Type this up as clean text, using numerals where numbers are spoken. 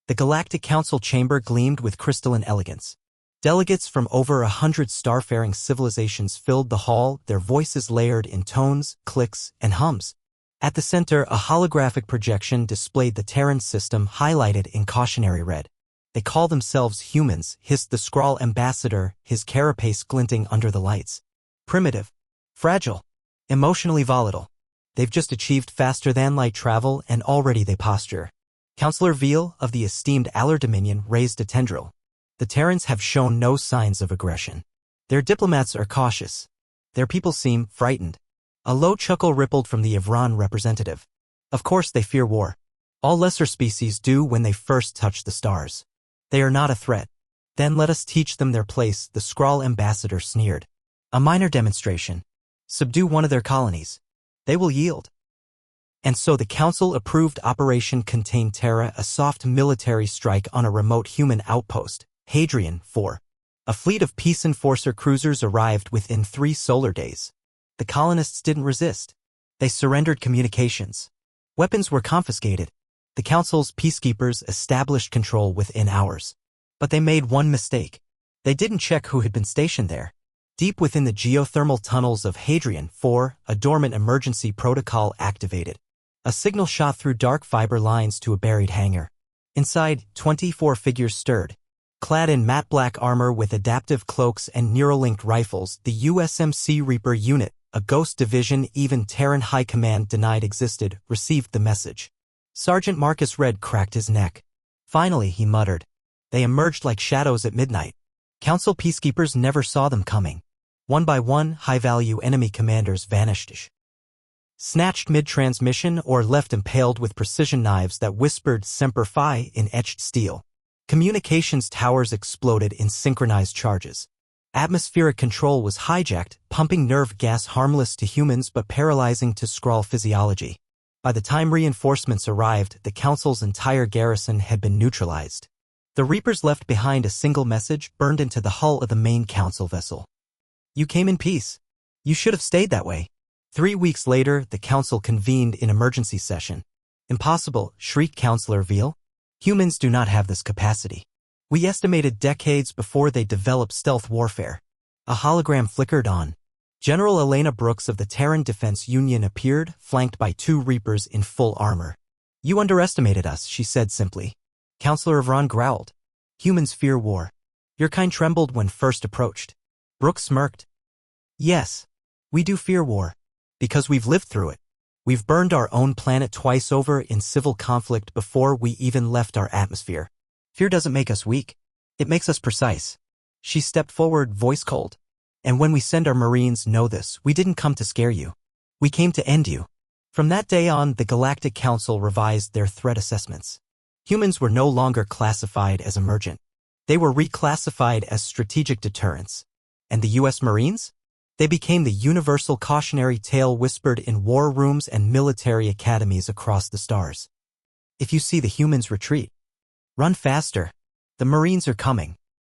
The Galactic Council chamber gleamed with crystalline elegance. Delegates from over 100 starfaring civilizations filled the hall, their voices layered in tones, clicks, and hums. At the center, a holographic projection displayed the Terran system highlighted in cautionary red. "They call themselves humans," hissed the Skrull ambassador, his carapace glinting under the lights. "Primitive. Fragile. Emotionally volatile. They've just achieved faster-than-light travel and already they posture." Councillor Veal of the esteemed Aller Dominion raised a tendril. "The Terrans have shown no signs of aggression. Their diplomats are cautious. Their people seem frightened." A low chuckle rippled from the Ivran representative. "Of course they fear war. All lesser species do when they first touch the stars. They are not a threat. Then let us teach them their place," the Skrull ambassador sneered. "A minor demonstration. Subdue one of their colonies. They will yield." And so the Council approved Operation Contain Terra, a soft military strike on a remote human outpost, Hadrian 4. A fleet of peace enforcer cruisers arrived within 3 solar days. The colonists didn't resist. They surrendered communications. Weapons were confiscated. The Council's peacekeepers established control within hours. But they made one mistake. They didn't check who had been stationed there. Deep within the geothermal tunnels of Hadrian 4, a dormant emergency protocol activated. A signal shot through dark fiber lines to a buried hangar. Inside, 24 figures stirred. Clad in matte black armor with adaptive cloaks and Neuralinked rifles, the USMC Reaper unit, a ghost division even Terran High Command denied existed, received the message. Sergeant Marcus Red cracked his neck. "Finally," he muttered. They emerged like shadows at midnight. Council peacekeepers never saw them coming. One by one, high-value enemy commanders vanished. Snatched mid-transmission or left impaled with precision knives that whispered Semper Fi in etched steel. Communications towers exploded in synchronized charges. Atmospheric control was hijacked, pumping nerve gas harmless to humans but paralyzing to Skrull physiology. By the time reinforcements arrived, the Council's entire garrison had been neutralized. The Reapers left behind a single message burned into the hull of the main Council vessel. "You came in peace. You should have stayed that way." 3 weeks later, the Council convened in emergency session. "Impossible," shrieked Councillor Veal. "Humans do not have this capacity. We estimated decades before they developed stealth warfare." A hologram flickered on. General Elena Brooks of the Terran Defense Union appeared, flanked by 2 Reapers in full armor. "You underestimated us," she said simply. Councillor Ivran growled. "Humans fear war. Your kind trembled when first approached." Brooks smirked. "Yes, we do fear war. Because we've lived through it. We've burned our own planet twice over in civil conflict before we even left our atmosphere. Fear doesn't make us weak. It makes us precise." She stepped forward, voice cold. "And when we send our Marines, know this, we didn't come to scare you. We came to end you." From that day on, the Galactic Council revised their threat assessments. Humans were no longer classified as emergent. They were reclassified as strategic deterrents. And the U.S. Marines? They became the universal cautionary tale whispered in war rooms and military academies across the stars. If you see the humans retreat, run faster. The Marines are coming.